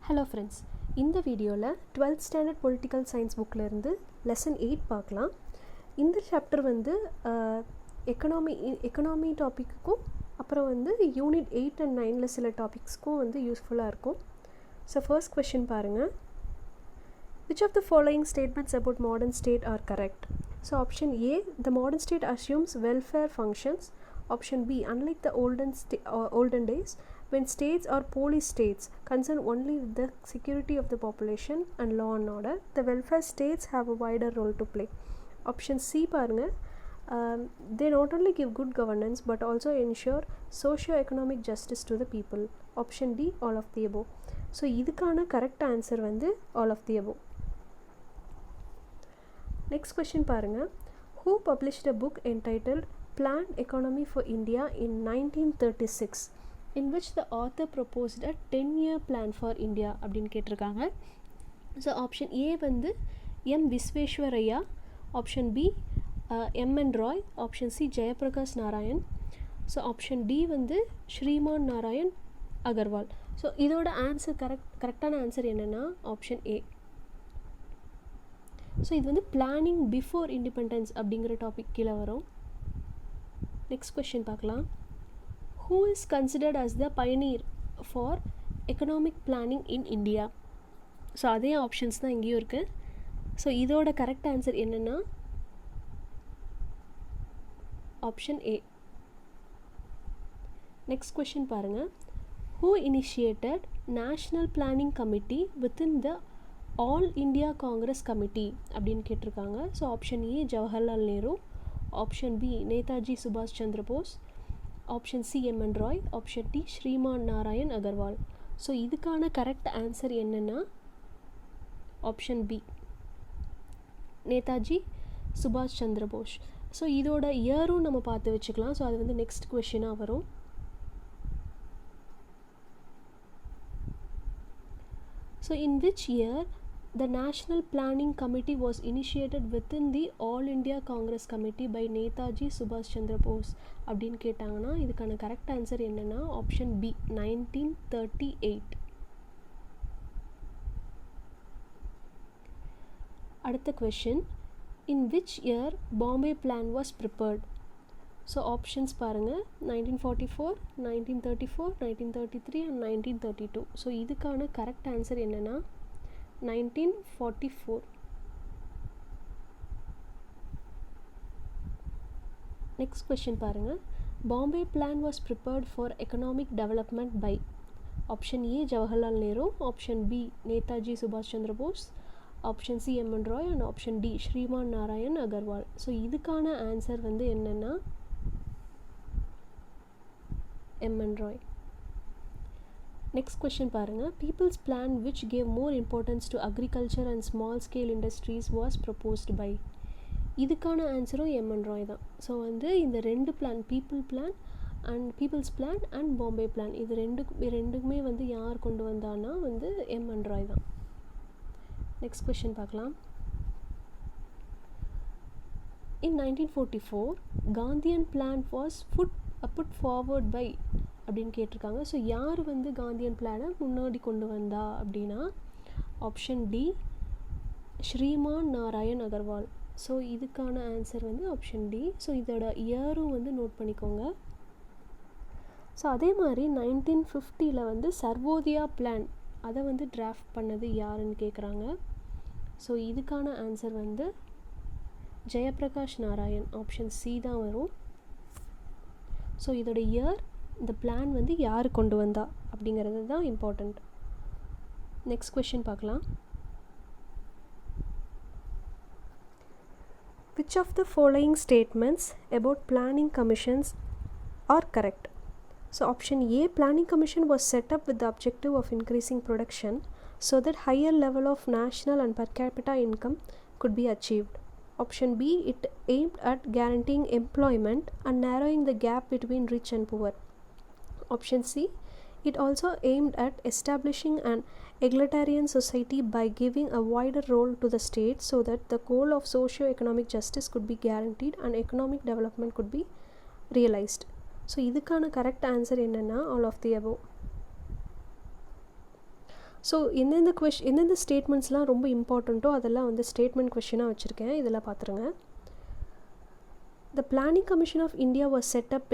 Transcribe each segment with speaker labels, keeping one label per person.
Speaker 1: Hello friends, இந்த வீடியோவில் 12th standard political science புக்கில் இருந்து லெசன் 8 பார்க்கலாம். இந்த சாப்டர் வந்து எக்கனாமி டாப்பிக்குக்கும் அப்புறம் வந்து யூனிட் 8 and 9ல் சில டாபிக்ஸ்க்கும் வந்து யூஸ்ஃபுல்லாக இருக்கும். ஸோ ஃபர்ஸ்ட் கொஷின் பாருங்கள். Which of the following statements about modern state are correct? So option A, the modern state assumes welfare functions. Option B, unlike the olden days, when states or police states concern only with the security of the population and law and order, the welfare states have a wider role to play. Option C பாருங்க, they not only give good governance but also ensure socio-economic justice to the people. Option D, all of the above. So இதுக்கான correct answer வந்து all of the above. Next question பாருங்கள். Who published a book entitled Planned Economy for India in 1936, in which the author proposed a 10-year plan for India அப்படின்னு கேட்டிருக்காங்க. So option A வந்து M Visvesvaraya, option B M N Roy, option C Jayaprakash Narayan, so option D வந்து Shriman Narayan Agarwal. So இதோட answer கரெக்டான answer என்னென்னா option A. So இது வந்து planning before independence அப்படிங்கிற டாபிக் கீழே வரும். நெக்ஸ்ட் கொஷின் பார்க்கலாம். Who is considered as the pioneer for economic planning in India? So அதே ஆப்ஷன்ஸ் தான் இங்கேயும் இருக்குது. ஸோ இதோட கரெக்ட் ஆன்சர் என்னென்னா ஆப்ஷன் ஏ. நெக்ஸ்ட் கொஷின் பாருங்கள். Who initiated National Planning Committee within the All India Congress Committee அப்படின்னு கேட்டிருக்காங்க. So option A Jawaharlal Nehru, option B Netaji சுபாஷ் Chandra Bose, option C M N Roy, option D Shriman Narayan Agarwal. So இதுக்கான கரெக்ட் ஆன்சர் என்னென்னா ஆப்ஷன் பி நேதாஜி சுபாஷ் Chandra Bose. So இதோட இயரும் நம்ம பார்த்து வச்சுக்கலாம். ஸோ அது வந்து நெக்ஸ்ட் கொஷினாக வரும். So in which year the National Planning Committee was initiated within the All India Congress Committee by Netaji Subhash Chandra Bose அப்படின்னு கேட்டாங்கன்னா இதுக்கான கரெக்ட் ஆன்சர் என்னென்னா ஆப்ஷன் பி 1938. அடுத்த question. In which year Bombay plan was prepared? So options பாருங்கள். 1944, 1934, 1933 and 1932. So இதுக்கான correct answer என்னென்னா 1944. Next question பாருங்கள். Bombay plan was prepared for economic development by option A Jawaharlal Nehru, option B Netaji சுபாஷ் Chandra Bose, option C M N Roy and option D Shriman Narayan Agarwal. So இதுக்கான answer வந்து என்னென்னா MN Rai. Next question பாருங்கள். People's plan which gave more importance to agriculture and small scale industries was proposed by. இதுக்கான ஆன்சரும் M N Roy தான். So வந்து இந்த ரெண்டு plan, people's plan and Bombay plan, இது ரெண்டுக்குமே வந்து யார் கொண்டு வந்தான்னா வந்து எம்என் ராய் தான். நெக்ஸ்ட் கொஷின் பார்க்கலாம். In 1944 Gandhian plan was put forward by அப்படின்னு கேட்டிருக்காங்க. ஸோ யார் வந்து காந்தியன் பிளானை முன்னாடி கொண்டு வந்தா அப்படின்னா option D Shriman Narayan Agarwal. So இதுக்கான ஆன்சர் வந்து ஆப்ஷன் டி. ஸோ இதோட இயரும் வந்து நோட் பண்ணிக்கோங்க. ஸோ அதே மாதிரி 1950 வந்து சர்வோதயா பிளான் அதை வந்து டிராஃப்ட் பண்ணது யாருன்னு கேட்குறாங்க. ஸோ இதுக்கான ஆன்சர் வந்து ஜெயபிரகாஷ் நாராயண், ஆப்ஷன் சி தான் வரும். ஸோ இதோட இயர், இந்த பிளான் வந்து யார் கொண்டு வந்தா அப்படிங்கிறது தான் இம்பார்ட்டண்ட். நெக்ஸ்ட் கொஷின் பார்க்கலாம். Which of the following statements about planning commissions are correct? So option A, planning commission was set up with the objective of increasing production so that higher level of national and per capita income could be achieved. Option B, it aimed at guaranteeing employment and narrowing the gap between rich and poor. Option C, it also aimed at establishing an egalitarian society by giving a wider role to the state so that the goal of socio-economic justice could be guaranteed and economic development could be realized. So இதுக்கான correct answer என்னென்னா all of the above. So எந்தெந்த ஸ்டேட்மெண்ட்ஸ்லாம் ரொம்ப இம்பார்ட்டண்ட்டோ அதெல்லாம் வந்து statement கொஷினாக வச்சுருக்கேன். இதெல்லாம் பார்த்துருங்க. The Planning Commission of India was set up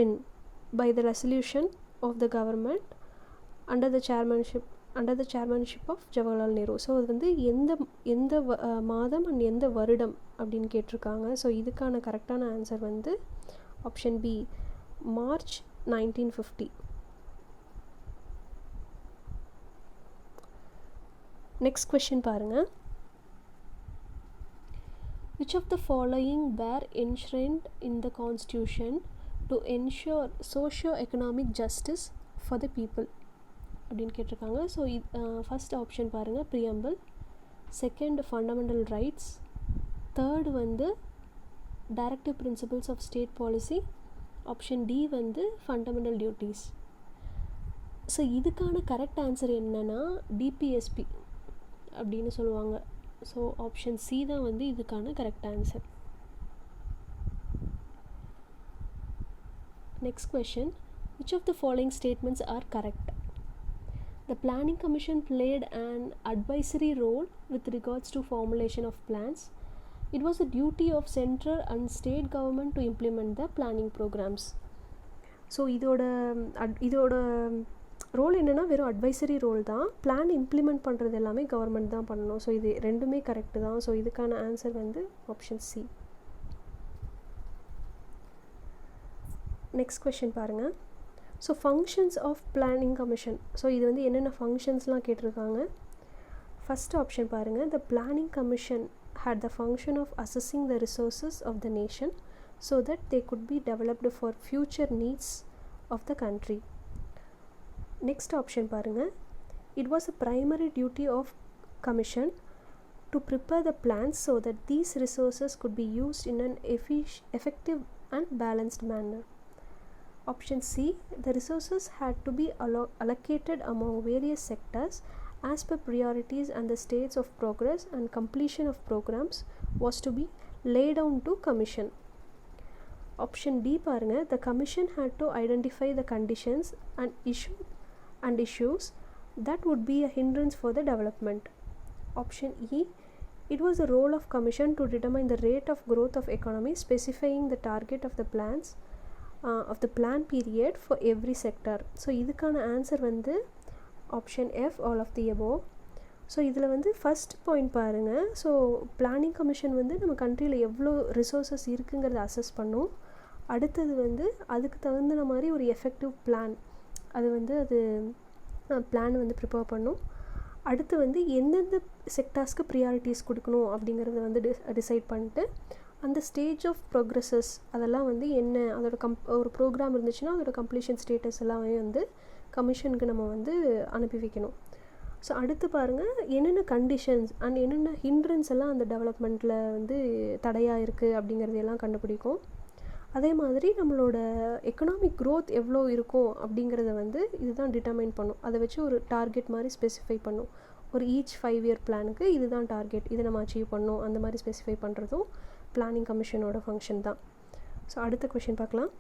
Speaker 1: by the resolution of the government under the chairmanship of Jawaharlal Nehru. So அது வந்து எந்த மாதம் அண்ட் எந்த வருடம் அப்படின்னு கேட்டிருக்காங்க. ஸோ இதுக்கான கரெக்டான ஆன்சர் வந்து option B, March 1950. Next question பாருங்கள். Which of the following were enshrined in the Constitution to ensure socio-economic justice for the people அப்படின்னு கேட்டிருக்காங்க. ஸோ ஃபஸ்ட் ஆப்ஷன் பாருங்கள், preamble. Second, fundamental rights. Third வந்து directive principles of state policy. Option D வந்து fundamental duties. So இதுக்கான correct answer என்னென்னா DPSP அப்படின்னு சொல்லுவாங்க. So option C தான் வந்து இதுக்கான correct answer. Next question. which of the following statements are correct? The Planning Commission played an advisory role with regards to formulation of plans. It was the duty of central and state government to implement the planning programs. So இதோட role என்னென்னா வெறும் advisory role தான். Plan implement பண்ணுறது எல்லாமே government தான் பண்ணணும். So இது ரெண்டுமே கரெக்டு தான். ஸோ இதுக்கான ஆன்சர் வந்து ஆப்ஷன் சி. நெக்ஸ்ட் கொஷின் பாருங்கள். So functions of planning commission. So இது வந்து என்னென்ன ஃபங்க்ஷன்ஸ்லாம் கேட்டிருக்காங்க. ஃபஸ்ட் ஆப்ஷன் பாருங்கள். The planning commission had the function of assessing the resources of the nation so that they could be developed for future needs of the country. Next option பாருங்க. It was a primary duty of commission to prepare the plans so that these resources could be used in an effective and balanced manner. Option C, the resources had to be allocated among various sectors as per priorities and the states of progress, and completion of programs was to be laid down to commission. Option D பாருங்க. The commission had to identify the conditions and issues that would be a hindrance for the development. Option E, it was the role of commission to determine the rate of growth of economy, specifying the target of the plans of the plan period for every sector. So இதுக்கான answer வந்து option F, all of the above. So இதில் வந்து first point பாருங்கள். So planning commission வந்து நம்ம கண்ட்ரியில் எவ்வளோ resources இருக்குங்கிறத அசஸ் பண்ணும். அடுத்தது வந்து அதுக்கு தகுந்த மாதிரி ஒரு எஃபெக்டிவ் பிளான் பிளான் வந்து ப்ரிப்பேர் பண்ணும். அடுத்து வந்து எந்தெந்த செக்டார்ஸ்க்கு ப்ரியாரிட்டிஸ் கொடுக்கணும் அப்படிங்கிறத வந்து டிசைட் பண்ணிட்டு அந்த ஸ்டேஜ் ஆஃப் ப்ரோக்ரஸஸ் அதெல்லாம் வந்து என்ன, அதோட ஒரு ப்ரோக்ராம் இருந்துச்சுன்னா அதோட கம்ப்ளீஷன் ஸ்டேட்டஸ் எல்லாமே வந்து கமிஷனுக்கு நம்ம வந்து அனுப்பி வைக்கணும். ஸோ அடுத்து பாருங்கள், என்னென்ன கண்டிஷன்ஸ் அண்ட் என்னென்ன ஹிண்ட்ரன்ஸ் எல்லாம் அந்த டெவலப்மெண்ட்டில் வந்து தடையாக இருக்குது அப்படிங்கிறதையெல்லாம் கண்டுபிடிக்கும். அதே மாதிரி நம்மளோட எக்கனாமிக் க்ரோத் எவ்வளோ இருக்கும் அப்படிங்கிறத வந்து இதுதான் டிட்டர்மைன் பண்ணும். அதை வச்சு ஒரு டார்கெட் மாதிரி ஸ்பெசிஃபை பண்ணும். ஒரு ஈச் 5 இயர் பிளானுக்கு இதுதான் டார்கெட், இதை நம்ம அச்சீவ் பண்ணணும் அந்த மாதிரி ஸ்பெசிஃபை பண்ணுறதும் பிளானிங் கமிஷனோட ஃபங்க்ஷன் தான். ஸோ அடுத்த கொஷின் பார்க்கலாம்.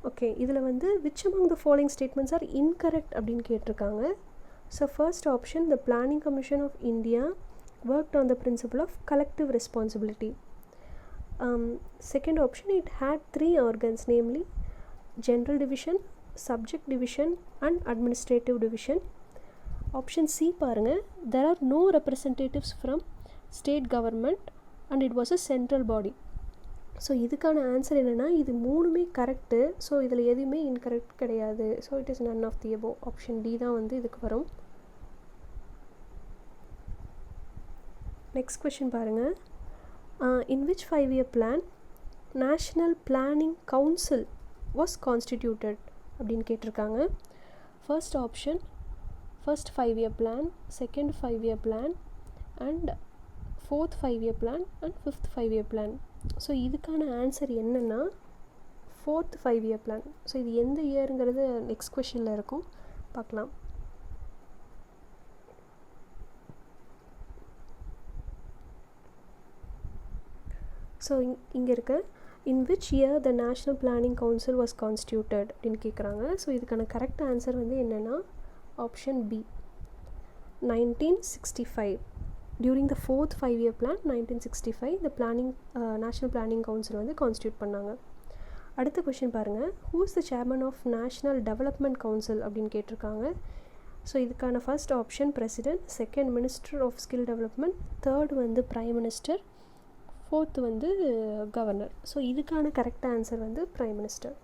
Speaker 1: ஓகே, இதில் வந்து which among the following statements are incorrect அப்படின்னு கேட்டிருக்காங்க. So first option, the planning commission of India worked on the principle of collective responsibility. Second option, it had 3 organs, namely general division, subject division and administrative division. Option C பாருங்க, there are no representatives from state government and it was a central body. So இதுக்கான answer என்னென்னா இது மூணுமே correct. So இதில் எதுவுமே incorrect கிடையாது. So it is none of the above. Option D தான் வந்து இதுக்கு வரும். நெக்ஸ்ட் கொஷின் பாருங்கள். In which 5-year plan National Planning Council was constituted அப்படின்னு கேட்டிருக்காங்க. First option, first 5-year plan, second 5-year plan and fourth 5-year plan and fifth 5-year plan. So இதுக்கான answer என்னென்னா fourth 5-year plan. So இது எந்த இயருங்கிறது next கொஷினில் இருக்கும், பார்க்கலாம். So இங்கே இருக்க இன் which year the national planning council was constituted அப்படின்னு கேட்குறாங்க. ஸோ இதுக்கான கரெக்ட் ஆன்சர் வந்து என்னென்னா Option B, 1965. During the 4th 5-year plan 1965 the National Planning Council வந்து கான்ஸ்டியூட் பண்ணாங்க. அடுத்த கொஷின் பாருங்கள், who is the chairman of National Development Council அப்படின்னு கேட்டிருக்காங்க. ஸோ இதுக்கான first option president, second minister of skill development, third வந்து prime minister, fourth வந்து governor. So இதுக்கான கரெக்ட் ஆன்சர் வந்து பிரைம் மினிஸ்டர்.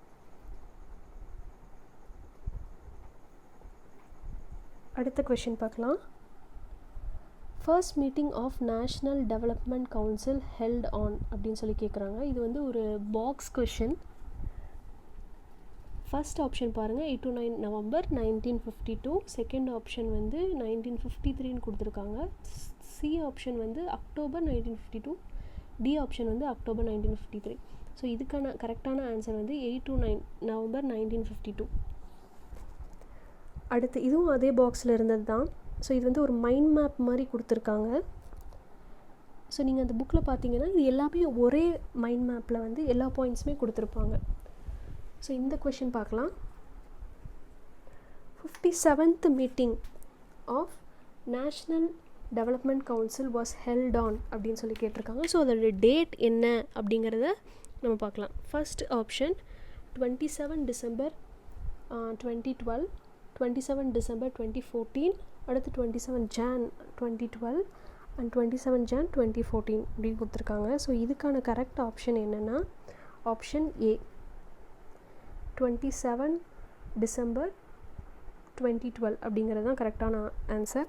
Speaker 1: அடுத்த கொஷின் பார்க்கலாம். First meeting of National Development Council held on அப்படின்னு சொல்லி கேட்குறாங்க. இது வந்து ஒரு பாக்ஸ் கொஷின். ஃபர்ஸ்ட் ஆப்ஷன் பாருங்கள், 8 to 9 November 1952. செகண்ட் ஆப்ஷன் வந்து 1953ன்னு கொடுத்துருக்காங்க. சி ஆப்ஷன் வந்து October 1952. டி ஆப்ஷன் வந்து October 1953. ஸோ இதுக்கான கரெக்டான ஆன்சர் வந்து 8 to 9 November 1952. அடுத்து இதுவும் அதே பாக்ஸில் இருந்தது தான். ஸோ இது வந்து ஒரு மைண்ட் மேப் மாதிரி கொடுத்துருக்காங்க. ஸோ நீங்கள் அந்த புக்கில் பார்த்தீங்கன்னா இது எல்லாமே ஒரே மைண்ட் மேப்பில் வந்து எல்லா பாயிண்ட்ஸுமே கொடுத்துருப்பாங்க. ஸோ இந்த கொஷின் பார்க்கலாம். 57th meeting of National Development Council was held on அப்படின்னு சொல்லி கேட்டிருக்காங்க. ஸோ அதோட டேட் என்ன அப்படிங்கிறத நம்ம பார்க்கலாம். ஃபர்ஸ்ட் ஆப்ஷன் 27 December 2012, 27 December 2014, அடுத்து 27 Jan 2012 அண்ட் 27 Jan 2014 அப்படின்னு கொடுத்துருக்காங்க. ஸோ இதுக்கான கரெக்ட் ஆப்ஷன் என்னென்னா ஆப்ஷன் ஏ, 27 December 2012 அப்படிங்கிறது தான் கரெக்டான ஆன்சர்.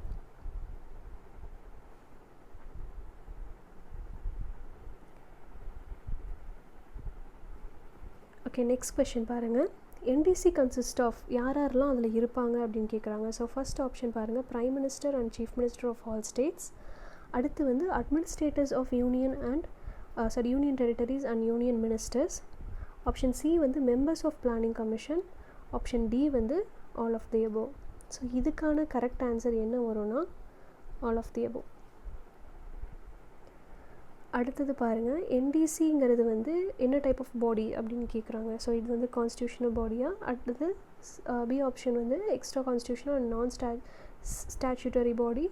Speaker 1: ஓகே, நெக்ஸ்ட் கொஷின் பாருங்கள். என்டிசி கன்சிஸ்ட் ஆஃப் யாரெல்லாம் அதில் இருப்பாங்க அப்படின்னு கேட்குறாங்க. ஸோ ஃபர்ஸ்ட் ஆப்ஷன் பாருங்கள், prime minister and chief minister of all states. அடுத்து வந்து administrators of union and union territories and union ministers. Option C வந்து members of planning commission. Option D வந்து all of the above. So இதுக்கான correct answer என்ன வரும்னா all of the above. அடுத்தது பாருங்கள், என்டிசிங்கிறது வந்து என்ன டைப் ஆஃப் பாடி அப்படின்னு கேட்குறாங்க. ஸோ இது வந்து கான்ஸ்டியூஷனல் பாடியாக. அடுத்தது பி ஆப்ஷன் வந்து எக்ஸ்ட்ரா கான்ஸ்டியூஷனல் அண்ட் நான் ஸ்டாச்சுட்டரி பாடி.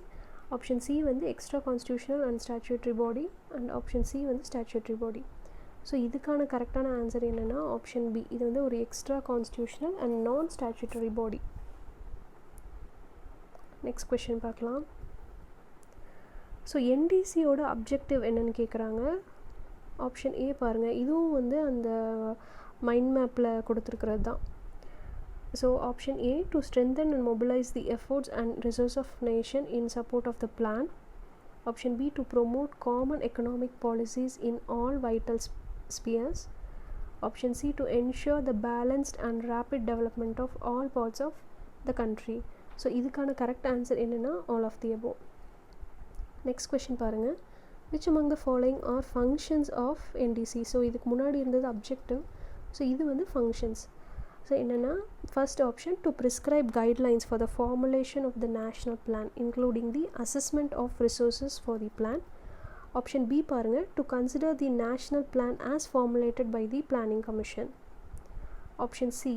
Speaker 1: ஆப்ஷன் சி வந்து extra constitutional and statutory body and option C வந்து ஸ்டாச்சுட்டரி பாடி. ஸோ இதுக்கான கரெக்டான ஆன்சர் என்னென்னா ஆப்ஷன் பி, இது வந்து ஒரு எக்ஸ்ட்ரா கான்ஸ்டியூஷனல் அண்ட் நான் ஸ்டாச்சுட்டரி பாடி. நெக்ஸ்ட் கொஷின் பார்க்கலாம். ஸோ என்டிசியோட அப்ஜெக்டிவ் என்னென்னு கேட்குறாங்க. ஆப்ஷன் ஏ பாருங்கள், இதுவும் வந்து அந்த மைண்ட் மேப்பில் கொடுத்துருக்கிறது தான். So option A, to strengthen and mobilise the efforts and resource of nation in support of the plan. Option B, to promote common economic policies in all vital spheres. Option C, to ensure the balanced and rapid development of all parts of the country. So இதுக்கான correct answer என்னென்னா all of the above. Next question பாருங்கள், which among the following are functions of NDC. So இதுக்கு முன்னாடி இருந்தது objective, so இது வந்து functions. So என்னென்னா first option, to prescribe guidelines for the formulation of the national plan including the assessment of resources for the plan. Option B பாருங்கள், to consider the national plan as formulated by the planning commission. Option C,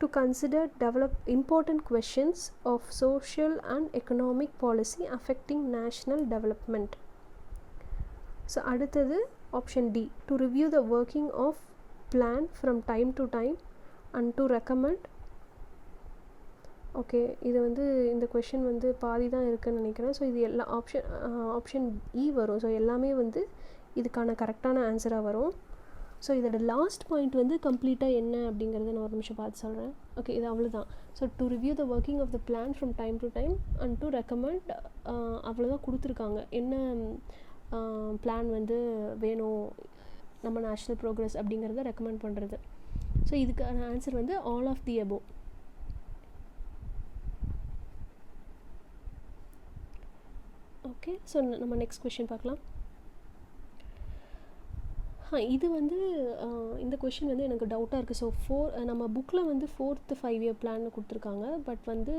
Speaker 1: to consider develop important questions of social and economic policy affecting national development. So அடுத்தது option D, to review the working of plan from time to time and to recommend. Okay, இது வந்து இந்த question வந்து பாதி தான் இருக்குதுன்னு நினைக்கிறேன். So இது எல்லா ஆப்ஷன் இ வரும். ஸோ எல்லாமே வந்து இதுக்கான கரெக்டான ஆன்சராக வரும். ஸோ இதோட லாஸ்ட் பாயிண்ட் வந்து கம்ப்ளீட்டாக என்ன அப்படிங்கிறத நான் ஒரு நிமிஷம் பார்த்து சொல்கிறேன். ஓகே, இது அவ்வளோதான். So to review the working of the plan from time to time and to recommend, அவ்வளோதான் கொடுத்துருக்காங்க. என்ன பிளான் வந்து வேணும் நம்ம நேஷ்னல் ப்ரோக்ரஸ் அப்படிங்கிறத ரெக்கமெண்ட் பண்ணுறது. ஸோ இதுக்கான ஆன்சர் வந்து all of the above. Okay, so நம்ம நெக்ஸ்ட் கொஷின் பார்க்கலாம். இது வந்து இந்த கொஷின் வந்து எனக்கு டவுட்டாக இருக்குது. ஸோ நம்ம புக்கில் வந்து 4th 5-year பிளான் கொடுத்துருக்காங்க. பட் வந்து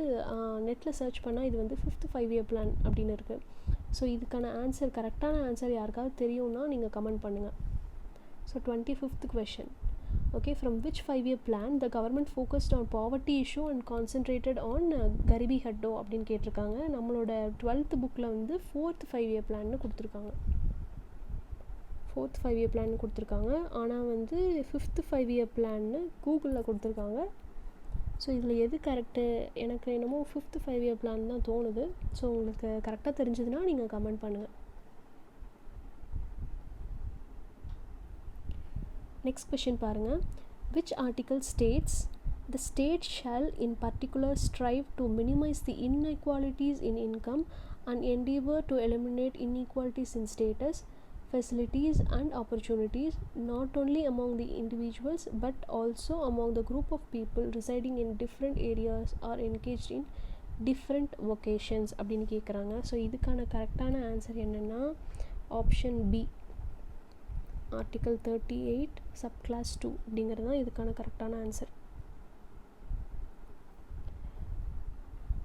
Speaker 1: நெட்டில் சர்ச் பண்ணால் இது வந்து 5th 5-year பிளான் அப்படின்னு இருக்குது. ஸோ இதுக்கான ஆன்சர் கரெக்டான ஆன்சர் யாருக்காவது தெரியும்னா நீங்கள் கமெண்ட் பண்ணுங்கள். So 25th question, Okay, from which 5-year plan the government focused on poverty issue and concentrated on Garibi Hatto அப்படின்னு கேட்டிருக்காங்க. நம்மளோட 12th புக்கில் வந்து 4th 5-year பிளான்னு கொடுத்துருக்காங்க. 4th 5-year பிளான் கொடுத்துருக்காங்க. ஆனால் வந்து 5th 5-year பிளான்னு கூகுளில் கொடுத்துருக்காங்க. ஸோ இதில் எது கரெக்டு? எனக்கு என்னமோ 5th 5-year பிளான் தான் தோணுது. ஸோ உங்களுக்கு கரெக்டாக தெரிஞ்சதுன்னா நீங்கள் கமெண்ட் பண்ணுங்கள். நெக்ஸ்ட் கொஷின் பாருங்கள். which article states the state shall in particular strive to minimize the inequalities in income and endeavor to eliminate inequalities in status, facilities and opportunities not only among the individuals but also among the group of people residing in different areas or engaged in different vocations அப்படின்னு கேட்குறாங்க. So இதுக்கான கரெக்டான answer என்னென்னா option B, article 38 subclass 2 அப்படிங்கிறது தான் இதுக்கான கரெக்டான answer.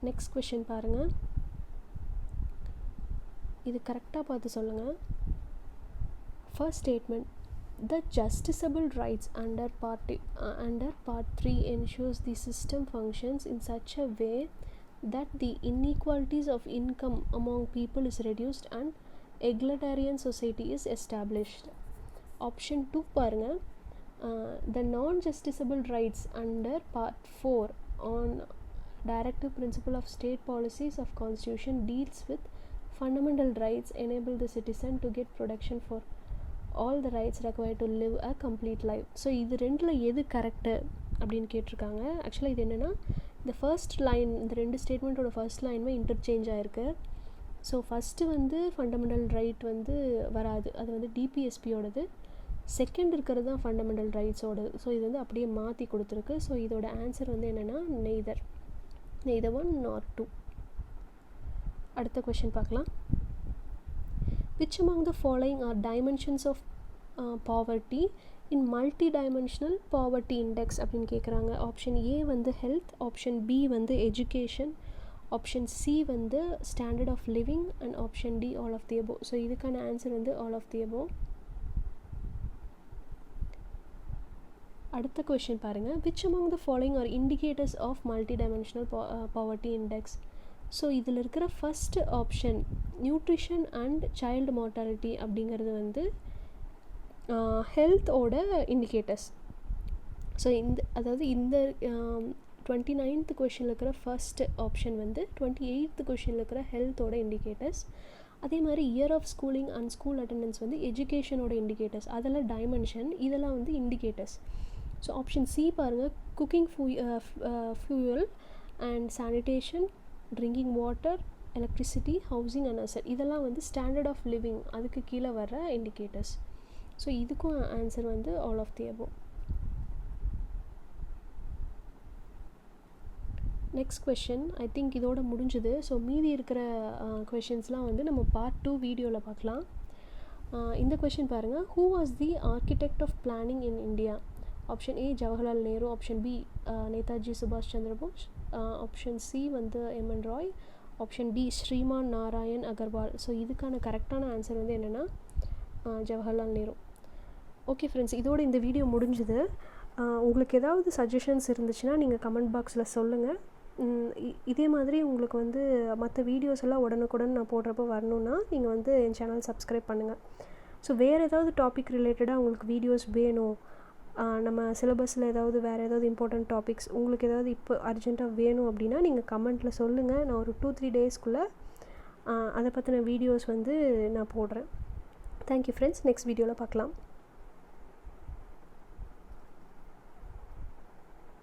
Speaker 1: Next question பாருங்கள். இது கரெக்டாக பார்த்து சொல்லுங்கள். First statement, the justiciable rights under part 3 ensures the system functions in such a way that the inequalities of income among people is reduced and egalitarian society is established. Option 2 பாருங்கள். The non-justiciable rights under part 4 on directive principle of state policies of constitution deals with fundamental rights enable the citizen to get protection for all the rights required to live a complete life. So இது ரெண்டில் எது correct அப்படின்னு கேட்டிருக்காங்க. ஆக்சுவலாக இது என்னென்னா இந்த first line, இந்த ரெண்டு ஸ்டேட்மெண்ட்டோட ஃபர்ஸ்ட் லைனுமே இன்டர்சேஞ்ச் ஆகிருக்கு. ஸோ ஃபஸ்ட்டு வந்து ஃபண்டமெண்டல் ரைட் வந்து வராது, அது வந்து டிபிஎஸ்பியோடது. செகண்ட் இருக்கிறது தான் ஃபண்டமெண்டல் ரைட்ஸோடது. ஸோ இது வந்து அப்படியே மாற்றி கொடுத்துருக்கு. ஸோ இதோட ஆன்சர் வந்து என்னென்னா நெய்தர் 1 nor 2. அடுத்த கொஷின் பார்க்கலாம். which among the following are dimensions of poverty in multi-dimensional poverty index அப்படின்னு கேட்குறாங்க. ஆப்ஷன் ஏ வந்து ஹெல்த், ஆப்ஷன் பி வந்து எஜுகேஷன், ஆப்ஷன் சி வந்து standard of living and option D all of the above. So இதுக்கான answer வந்து all of the above. அடுத்த question பாருங்கள். which among the following are indicators of multidimensional poverty index? So இதில் இருக்கிற first option nutrition and child mortality அப்படிங்கிறது வந்து ஹெல்த்தோட indicators. So அதாவது இந்த 29th கொஷினில் இருக்கிற ஃபஸ்ட் ஆப்ஷன் வந்து 28th கொஷினில் இருக்கிற ஹெல்த்தோட இண்டிகேட்டர்ஸ். அதே மாதிரி year of schooling and school attendance வந்து எஜுகேஷனோட இண்டிகேட்டர்ஸ். அதெல்லாம் டைமென்ஷன், இதெல்லாம் வந்து இண்டிகேட்டர்ஸ். ஸோ ஆப்ஷன் சி பாருங்கள், cooking fuel and sanitation, drinking water, electricity, housing and asset, இதெல்லாம் வந்து ஸ்டாண்டர்ட் ஆஃப் லிவிங் அதுக்கு கீழே வர்ற இண்டிகேட்டர்ஸ். ஸோ இதுக்கும் ஆன்சர் வந்து all of the above. Next question I think இதோட முடிஞ்சுது. ஸோ மீதி இருக்கிற கொஷின்ஸ்லாம் வந்து நம்ம பார்ட் 2 வீடியோவில் பார்க்கலாம். இந்த கொஷின் பாருங்கள். Who was the architect of planning in India? Option A Jawaharlal Nehru, option B Netaji சுபாஷ் சந்திர போஸ், ஆப்ஷன் சி வந்து M N Roy, option D Shriman Narayan Agarwal. So இதுக்கான கரெக்டான ஆன்சர் வந்து என்னென்னா ஜவஹர்லால் நேரு. ஓகே ஃப்ரெண்ட்ஸ், இதோட இந்த வீடியோ முடிஞ்சுது. உங்களுக்கு ஏதாவது சஜஷன்ஸ் இருந்துச்சுன்னா நீங்கள் கமெண்ட் பாக்ஸில் சொல்லுங்கள். இதே மாதிரி உங்களுக்கு வந்து மற்ற வீடியோஸ் எல்லாம் உடனுக்குடன் நான் போடுறப்போ வரணுன்னா நீங்கள் வந்து என் சேனல் சப்ஸ்கிரைப் பண்ணுங்கள். ஸோ வேறு ஏதாவது டாபிக் ரிலேட்டடாக உங்களுக்கு வீடியோஸ் வேணும், நம்ம சிலபஸில் ஏதாவது வேறு ஏதாவது இம்பார்ட்டண்ட் டாபிக்ஸ் உங்களுக்கு ஏதாவது இப்போ அர்ஜெண்ட்டாக வேணும் அப்படின்னா நீங்கள் கமெண்ட்டில் சொல்லுங்கள். நான் ஒரு 2-3 டேஸ்க்குள்ளே அதை பற்றின வீடியோஸ் வந்து நான் போடுறேன். தேங்க்யூ ஃப்ரெண்ட்ஸ், நெக்ஸ்ட் வீடியோவில் பார்க்கலாம்.